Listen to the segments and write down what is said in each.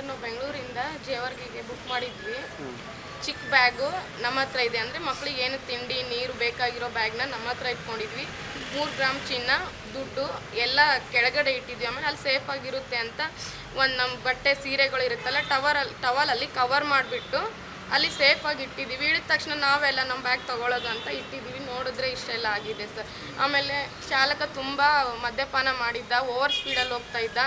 ನಾವು ಬೆಂಗಳೂರಿಂದ ಜೇವರ್ಗಿಗೆ ಬುಕ್ ಮಾಡಿದ್ವಿ. ಚಿಕ್ಕ ಬ್ಯಾಗು ನಮ್ಮ ಹತ್ರ ಇದೆ, ಅಂದರೆ ಮಕ್ಳಿಗೆ ಏನು ತಿಂಡಿ ನೀರು ಬೇಕಾಗಿರೋ ಬ್ಯಾಗ್ನ ನಮ್ಮ ಹತ್ರ ಇಟ್ಕೊಂಡಿದ್ವಿ. 3 ಗ್ರಾಮ್ ಚಿನ್ನ, ದುಡ್ಡು ಎಲ್ಲ ಕೆಳಗಡೆ ಇಟ್ಟಿದ್ವಿ. ಆಮೇಲೆ ಅಲ್ಲಿ ಸೇಫ್ ಆಗಿರುತ್ತೆ ಅಂತ ಒಂದು ನಮ್ಮ ಬಟ್ಟೆ ಸೀರೆಗಳು ಇರುತ್ತಲ್ಲ ಟವಲಲ್ಲಿ ಕವರ್ ಮಾಡಿಬಿಟ್ಟು ಅಲ್ಲಿ ಸೇಫಾಗಿ ಇಟ್ಟಿದ್ದೀವಿ. ಇಳಿದ ತಕ್ಷಣ ನಾವೆಲ್ಲ ನಮ್ಮ ಬ್ಯಾಗ್ ತೊಗೊಳ್ಳೋದು ಅಂತ ಇಟ್ಟಿದ್ದೀವಿ. ನೋಡಿದ್ರೆ ಇಷ್ಟೆಲ್ಲ ಆಗಿದೆ ಸರ್. ಆಮೇಲೆ ಚಾಲಕ ತುಂಬ ಮದ್ಯಪಾನ ಮಾಡಿದ್ದ, ಓವರ್ ಸ್ಪೀಡಲ್ಲಿ ಹೋಗ್ತಾ ಇದ್ದ,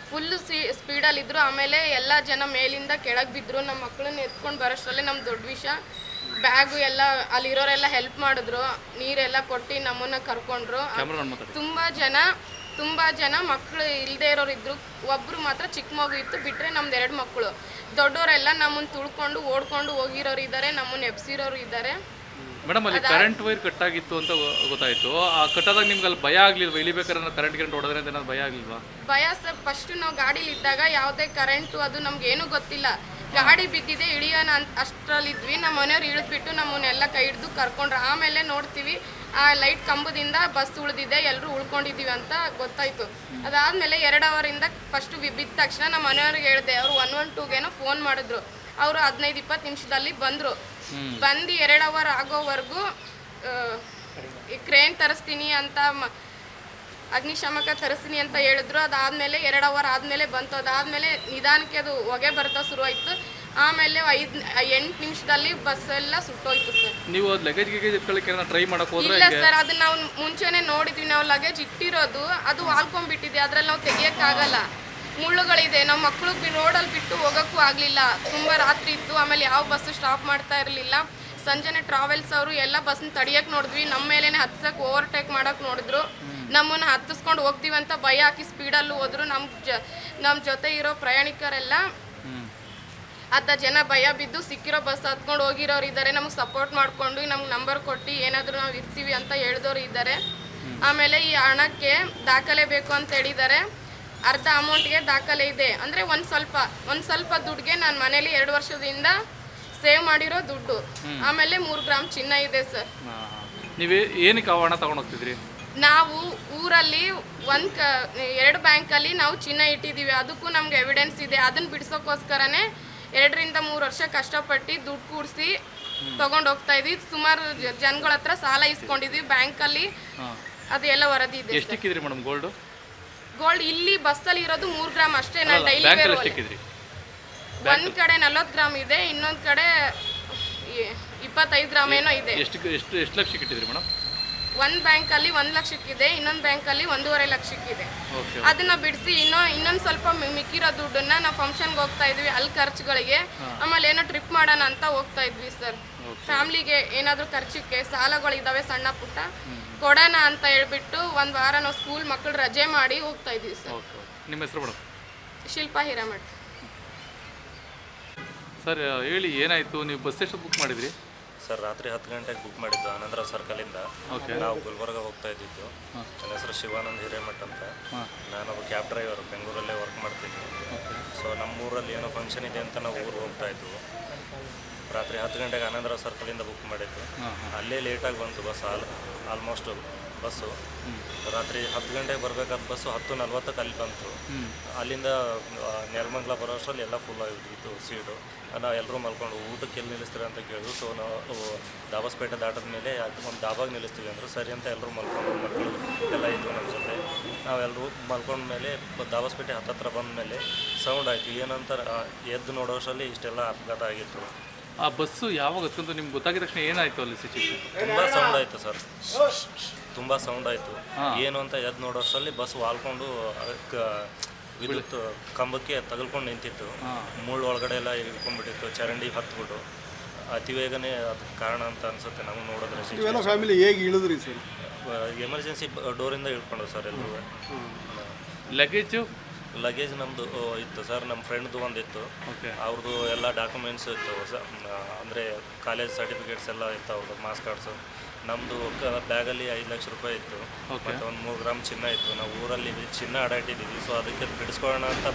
ಫುಲ್ಲು ಸ್ಪೀಡಲ್ಲಿದ್ದರು. ಆಮೇಲೆ ಎಲ್ಲ ಜನ ಮೇಲಿಂದ ಕೆಳಗೆ ಬಿದ್ದರು. ನಮ್ಮ ಮಕ್ಕಳನ್ನ ಎತ್ಕೊಂಡು ಬರೋಷ್ಟರಲ್ಲೇ ನಮ್ಮ ದೊಡ್ಡ ವಿಷಯ. ಬ್ಯಾಗು ಎಲ್ಲ ಅಲ್ಲಿರೋರೆಲ್ಲ ಹೆಲ್ಪ್ ಮಾಡಿದ್ರು, ನೀರೆಲ್ಲ ಕೊಟ್ಟು ನಮ್ಮನ್ನು ಕರ್ಕೊಂಡ್ರು. ತುಂಬ ಜನ ಮಕ್ಕಳು ಇಲ್ಲದೆ ಇರೋರು ಇದ್ದರು. ಒಬ್ಬರು ಮಾತ್ರ ಚಿಕ್ಕ ಮಗು ಇತ್ತು, ಬಿಟ್ಟರೆ ನಮ್ದು 2 ಮಕ್ಕಳು. ದೊಡ್ಡವರೆಲ್ಲ ನಮ್ಮನ್ನು ತುಳ್ಕೊಂಡು ಓಡ್ಕೊಂಡು ಹೋಗಿರೋರು ಇದ್ದಾರೆ, ನಮ್ಮನ್ನು ಎಬ್ಸಿರೋರು ಇದ್ದಾರೆ. ಮೇಡಮ್, ಅಲ್ಲಿ ಕರೆಂಟ್ ವೈರ್ ಕಟ್ ಆಗಿತ್ತು ಅಂತ ಗೊತ್ತಾಯ್ತು. ಆ ಕಟ್ಟಾದಾಗ ನಿಮ್ಗೆ ಅಲ್ಲಿ ಭಯ ಆಗ್ಲಿಲ್ವಾ? ಇಳಿಬೇಕಾದ್ರೆ ಕರೆಂಟ್ ಹೊಡೆದ್ರೆ ಅಂತ ಭಯ ಆಗ್ಲಿಲ್ವಾ? ಭಯ ಸರ್. ಫಸ್ಟ್ ನಾವು ಗಾಡೀಲಿ ಇದ್ದಾಗ ಯಾವುದೇ ಕರೆಂಟು ಅದು ನಮ್ಗೇನು ಗೊತ್ತಿಲ್ಲ. ಗಾಡಿ ಬಿದ್ದಿದೆ, ಇಳಿಯೋಣ ಅಂತ ಅಷ್ಟರಲ್ಲಿದ್ವಿ. ನಮ್ಮ ಮನೆಯವ್ರು ಇಳಿದ್ಬಿಟ್ಟು ನಮ್ಮನ್ನೆಲ್ಲ ಕೈ ಹಿಡಿದು ಕರ್ಕೊಂಡ್ರು. ಆಮೇಲೆ ನೋಡ್ತೀವಿ ಆ ಲೈಟ್ ಕಂಬದಿಂದ ಬಸ್ ಉಳಿದಿದೆ, ಎಲ್ಲರೂ ಉಳ್ಕೊಂಡಿದ್ದೀವಿ ಅಂತ ಗೊತ್ತಾಯಿತು. ಅದಾದಮೇಲೆ 2 ಅವರಿಂದ ಫಸ್ಟು ಬಿದ್ದ ತಕ್ಷಣ ನಮ್ಮ ಮನೆಯವ್ರಿಗೆ ಹೇಳಿದೆ. ಅವರು 112ಗೇನೋ ಫೋನ್ ಮಾಡಿದ್ರು. ಅವರು 15-20 ನಿಮಿಷದಲ್ಲಿ ಬಂದರು. ಬಂದು 2 ಅವರ್ ಆಗೋವರೆಗೂ ಕ್ರೇನ್ ತರಿಸ್ತೀನಿ ಅಂತ, ಅಗ್ನಿಶಾಮಕ ತರಿಸ್ತೀನಿ ಅಂತ ಹೇಳಿದ್ರು. ಅದಾದಮೇಲೆ 2 ಅವರ್ ಆದಮೇಲೆ ಬಂತು. ಅದಾದಮೇಲೆ ನಿಧಾನಕ್ಕೆ ಅದು ಹೊಗೆ ಬರ್ತಾ ಶುರುವಾಯಿತು. ಆಮೇಲೆ 8 ನಿಮಿಷದಲ್ಲಿ ಬಸ್ ಎಲ್ಲ ಸುಟ್ಟೋಯ್ತು ಸರ್. ನೀವು ಲಗೇಜ್ ಎತ್ಕೊಳ್ಳಿಕ್ಕೆ ಟ್ರೈ ಮಾಡಕ್ಕೆ ಹೋದ್ರೆ? ಇಲ್ಲ ಸರ್, ಅದನ್ನ ನಾವು ಮುಂಚೆನೇ ನೋಡಿದ್ವಿ. ನಾವು ಲಗೇಜ್ ಇಟ್ಟಿರೋದು ಅದು ವಾಲ್ಕೊಂಡ್ಬಿಟ್ಟಿದೆ, ಅದ್ರಲ್ಲಿ ನಾವು ತೆಗಿಯೋಕ್ಕಾಗಲ್ಲ. ಮುಳ್ಳುಗಳಿದೆ. ನಮ್ಮ ಮಕ್ಕಳು ರೋಡಲ್ಲಿ ಬಿಟ್ಟು ಹೋಗೋಕ್ಕೂ ಆಗಲಿಲ್ಲ. ತುಂಬ ರಾತ್ರಿ ಇತ್ತು. ಆಮೇಲೆ ಯಾವ ಬಸ್ಸು ಸ್ಟಾಪ್ ಮಾಡ್ತಾ ಇರಲಿಲ್ಲ. ಸಂಜೆನೆ ಟ್ರಾವೆಲ್ಸ್ ಅವರು ಎಲ್ಲ ಬಸ್ನ ತಡಿಯೋಕ್ಕೆ ನೋಡಿದ್ವಿ. ನಮ್ಮ ಮೇಲೇ ಹತ್ಸಕ್ಕೆ ಓವರ್ಟೇಕ್ ಮಾಡೋಕ್ಕೆ ನೋಡಿದ್ರು. ನಮ್ಮನ್ನು ಹತ್ತಿಸ್ಕೊಂಡು ಹೋಗ್ತೀವಿ ಅಂತ ಭಯ ಹಾಕಿ ಸ್ಪೀಡಲ್ಲೂ ಹೋದ್ರು. ನಮ್ಮ ಜೊತೆ ಇರೋ ಪ್ರಯಾಣಿಕರೆಲ್ಲ 10 ಜನ ಭಯ ಬಿದ್ದು ಸಿಕ್ಕಿರೋ ಬಸ್ ಹತ್ಕೊಂಡು ಹೋಗಿರೋರು ಇದ್ದಾರೆ. ನಮಗೆ ಸಪೋರ್ಟ್ ಮಾಡಿಕೊಂಡು ನಮ್ಗೆ ನಂಬರ್ ಕೊಟ್ಟು ಏನಾದರೂ ನಾವು ಇರ್ತೀವಿ ಅಂತ ಹೇಳಿದವರು ಇದ್ದಾರೆ. ಆಮೇಲೆ ಈ ಹಣಕ್ಕೆ ದಾಖಲೆ ಬೇಕು ಅಂತ ಹೇಳಿದ್ದಾರೆ. ಅರ್ಧ ಅಮೌಂಟ್ಗೆ ದಾಖಲೆ ಇದೆ, ಅಂದರೆ ಒಂದು ಸ್ವಲ್ಪ ದುಡ್ಡಿಗೆ ನಾನು ಮನೇಲಿ 2 ವರ್ಷದಿಂದ ಸೇವ್ ಮಾಡಿರೋ ದುಡ್ಡು. ಆಮೇಲೆ 3 ಗ್ರಾಮ್ ಚಿನ್ನ ಇದೆ ಸರ್. ನೀವೇ ಏನಕ್ಕೆ ಹಣ ತಗೊಂಡು ಹೋಗ್ತಿದ್ರಿ? ನಾವು ಊರಲ್ಲಿ 2 ಬ್ಯಾಂಕಲ್ಲಿ ನಾವು ಚಿನ್ನ ಇಟ್ಟಿದ್ದೀವಿ. ಅದಕ್ಕೂ ನಮ್ಗೆ ಎವಿಡೆನ್ಸ್ ಇದೆ. ಅದನ್ನು ಬಿಡಿಸೋಕ್ಕೋಸ್ಕರನೇ 2-3 ವರ್ಷ ಕಷ್ಟಪಟ್ಟು ದುಡ್ಡು ಕೂಡಿಸಿ ತೊಗೊಂಡು ಹೋಗ್ತಾ ಇದ್ವಿ. ಸುಮಾರು ಜನಗಳ ಹತ್ರ ಸಾಲ ಇಸ್ಕೊಂಡಿದ್ವಿ ಬ್ಯಾಂಕಲ್ಲಿ. ಅದು ಎಲ್ಲ ವರದಿ ಇದೆ. ಎಷ್ಟಿಕ್ಕಿದ್ರಿ ಮೇಡಮ್ ಗೋಲ್ಡ್? ಇಲ್ಲಿ ಬಸ್ಸಲ್ಲಿ ಇರೋದು 3 ಗ್ರಾಮ್ ಅಷ್ಟೇ. ನಾನು ಡೈಲಿ ಒಂದು ಕಡೆ 40 ಗ್ರಾಮ್ ಇದೆ, ಇನ್ನೊಂದು ಕಡೆ 25 ಗ್ರಾಮ್ ಏನೋ ಇದೆ. ಎಷ್ಟು ಲಕ್ಷಕ್ಕೆ ಇಟ್ಟಿದ್ರಿ ಮೇಡಮ್? ಒಂದು ಬ್ಯಾಂಕಲ್ಲಿ 1 ಲಕ್ಷಕ್ಕಿದೆ, ಇನ್ನೊಂದು ಬ್ಯಾಂಕಲ್ಲಿ 1.5 ಲಕ್ಷಕ್ಕಿದೆ. ಅದನ್ನ ಬಿಡಿಸಿ ಇನ್ನೊಂದು ಸ್ವಲ್ಪ ಮಿಕ್ಕಿರೋ ದುಡ್ಡನ್ನ ನಾವು ಫಂಕ್ಷನ್ಗೆ ಹೋಗ್ತಾ ಇದ್ವಿ, ಅಲ್ಲಿ ಖರ್ಚುಗಳಿಗೆ. ಆಮೇಲೆ ಏನೋ ಟ್ರಿಪ್ ಮಾಡೋಣ ಅಂತ ಹೋಗ್ತಾ ಇದ್ವಿ ಸರ್. ಫ್ಯಾಮ್ಲಿಗೆ ಏನಾದರೂ ಖರ್ಚಿಗೆ ಸಾಲಗಳಿದ್ದಾವೆ ಸಣ್ಣ ಪುಟ್ಟ, ಕೊಡೋಣ ಅಂತ ಹೇಳ್ಬಿಟ್ಟು 1 ವಾರ ನಾವು ಸ್ಕೂಲ್ ಮಕ್ಕಳು ರಜೆ ಮಾಡಿ ಹೋಗ್ತಾ ಇದ್ವಿ ಸರ್. ನಿಮ್ಮ ಹೆಸರು ಮೇಡಮ್? ಶಿಲ್ಪಾ ಹಿರೇಮಠ. ಸರ್ ಹೇಳಿ, ಏನಾಯಿತು? ನೀವು ಬಸ್ ಎಷ್ಟು ಬುಕ್ ಮಾಡಿದ್ರಿ? ಸರ್ ರಾತ್ರಿ 10 ಗಂಟೆಗೆ ಬುಕ್ ಮಾಡಿದ್ದು ಆನಂದ್ರ ಸರ್ಕಲಿಂದ. ನಾವು ಗುಲ್ಬರ್ಗ ಹೋಗ್ತಾ ಇದ್ದಿದ್ದು. ನನ್ನ ಹೆಸರು ಶಿವಾನಂದ್ ಹಿರೇಮಠ್ ಅಂತ. ನಾನೊಬ್ಬ ಕ್ಯಾಬ್ ಡ್ರೈವರ್, ಬೆಂಗಳೂರಲ್ಲೇ ವರ್ಕ್ ಮಾಡ್ತೀನಿ. ಸೊ ನಮ್ಮೂರಲ್ಲಿ ಏನೋ ಫಂಕ್ಷನ್ ಇದೆ ಅಂತ ನಾವು ಊರಿಗೆ ಹೋಗ್ತಾ ಇದ್ವು. ರಾತ್ರಿ 10 ಗಂಟೆಗೆ ಆನಂದ್ರ ಸರ್ಕಲಿಂದ ಬುಕ್ ಮಾಡಿದ್ದು. ಅಲ್ಲೇ ಲೇಟಾಗಿ ಬಂತು ಬಸ್. ಆಲ್ಮೋಸ್ಟ್ ಬಸ್ಸು ರಾತ್ರಿ 10 ಗಂಟೆಗೆ ಬರಬೇಕಾದ ಬಸ್ಸು 10:40ಕ್ಕೆ ಅಲ್ಲಿ ಬಂತು. ಅಲ್ಲಿಂದ ನೆಲಮಂಗಲ ಬರೋ ಅಷ್ಟರಲ್ಲಿ ಎಲ್ಲ ಫುಲ್ ಆಗಿತ್ತು ಸೀಟು. ನಾವು ಎಲ್ಲರೂ ಮಲ್ಕೊಂಡು ಊಟಕ್ಕೆ ಎಲ್ಲಿ ನಿಲ್ಲಿಸ್ತೀರ ಅಂತ ಕೇಳಿದ್ರು. ಸೊ ನಾವು ದಾಬಸ್ಪೇಟೆ ದಾಟದ ಮೇಲೆ ಒಂದು ಡಾಬಾಗೆ ನಿಲ್ಲಿಸ್ತೀವಿ ಅಂದರು. ಸರಿ ಅಂತ ಎಲ್ಲರೂ ಮಲ್ಕೊಂಡು ಮಕ್ಕಳು ಎಲ್ಲ ಇದ್ವು ನಮ್ಮ ಜೊತೆ. ನಾವೆಲ್ಲರೂ ಮಲ್ಕೊಂಡ್ಮೇಲೆ ದಾಬಸ್ಪೇಟೆ ಹತ್ತತ್ರ ಬಂದ ಮೇಲೆ ಸೌಂಡ್ ಆಯಿತು. ಏನಂತ ಎದ್ದು ನೋಡೋ ಅಷ್ಟರಲ್ಲಿ ಇಷ್ಟೆಲ್ಲ ಅಪಘಾತ ಆಗಿತ್ತು. ಆ ಬಸ್ಸು ಯಾವಾಗ ಹತ್ಕೊಂಡು ನಿಮ್ಗೆ ಗೊತ್ತಾಗಿದ ತಕ್ಷಣ ಏನಾಯಿತು ಅಲ್ಲಿ ಸಿಚುವೇಶನ್? ತುಂಬ ಸೌಂಡ್ ಆಯಿತು ಸರ್, ತುಂಬ ಸೌಂಡ್ ಆಯಿತು. ಏನು ಅಂತ ಎದ್ದು ನೋಡೋಷ್ಟರಲ್ಲಿ ಬಸ್ ವಾಲ್ಕೊಂಡು ವಿದ್ಯುತ್ ಕಂಬಕ್ಕೆ ತಗಲ್ಕೊಂಡು ನಿಂತಿತ್ತು. ಮುಳ್ಳು ಒಳಗಡೆ ಎಲ್ಲ ಇಟ್ಕೊಂಡ್ಬಿಟ್ಟಿತ್ತು. ಚರಂಡಿ ಹತ್ಬಿಟ್ಟು ಅತಿ ಬೇಗನೆ ಅದು ಕಾರಣ ಅಂತ ಅನಿಸುತ್ತೆ ನಮಗೆ ನೋಡಿದ್ರೆ. ಫ್ಯಾಮಿಲಿ ಹೇಗೆ ಇಳಿದ್ರಿ ಸರ್? ಎಮರ್ಜೆನ್ಸಿ ಡೋರಿಂದ ಇಳ್ಕೊಂಡ್ರು ಸರ್ ಎಲ್ಲರೂ. ಲಗೇಜ್ ನಮ್ಮದು ಇತ್ತು ಸರ್, ನಮ್ಮ ಫ್ರೆಂಡ್ದು ಒಂದಿತ್ತು. ಅವ್ರದ್ದು ಎಲ್ಲ ಡಾಕ್ಯುಮೆಂಟ್ಸ್ ಇತ್ತು, ಅಂದರೆ ಕಾಲೇಜ್ ಸರ್ಟಿಫಿಕೇಟ್ಸ್ ಎಲ್ಲ ಇತ್ತು, ಅವ್ರದ್ದು ಮಾರ್ಕ್ಸ್ ಕಾರ್ಡ್ಸು. ನಮ್ಮದು ಬ್ಯಾಗಲ್ಲಿ 5 ಲಕ್ಷ ರೂಪಾಯಿ ಇತ್ತು, ಮತ್ತು ಒಂದು 3 ಗ್ರಾಮ್ ಚಿನ್ನ ಇತ್ತು. ನಾವು ಊರಲ್ಲಿ ಚಿನ್ನ ಅಡಾಟಿದ್ದೀವಿ. ಸೊ ಅದಕ್ಕೆ ಬಿಡಿಸ್ಕೊಳ್ಳೋಣ ಅಂತ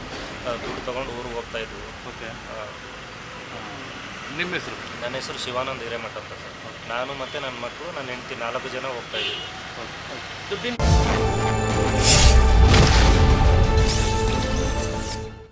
ದುಡ್ಡು ತೊಗೊಂಡು ಊರಿಗೆ ಹೋಗ್ತಾಯಿದ್ವಿ. ನಿಮ್ಮ ಹೆಸರು? ನನ್ನ ಹೆಸರು ಶಿವಾನಂದ್ ಹಿರೇಮಠ ಅಂತ ಸರ್. ನಾನು ಮತ್ತು ನನ್ನ ಮಕ್ಕಳು, ನನ್ನ ಹೆಂಡತಿ 4 ಜನ ಹೋಗ್ತಾಯಿದ್ದೀವಿ.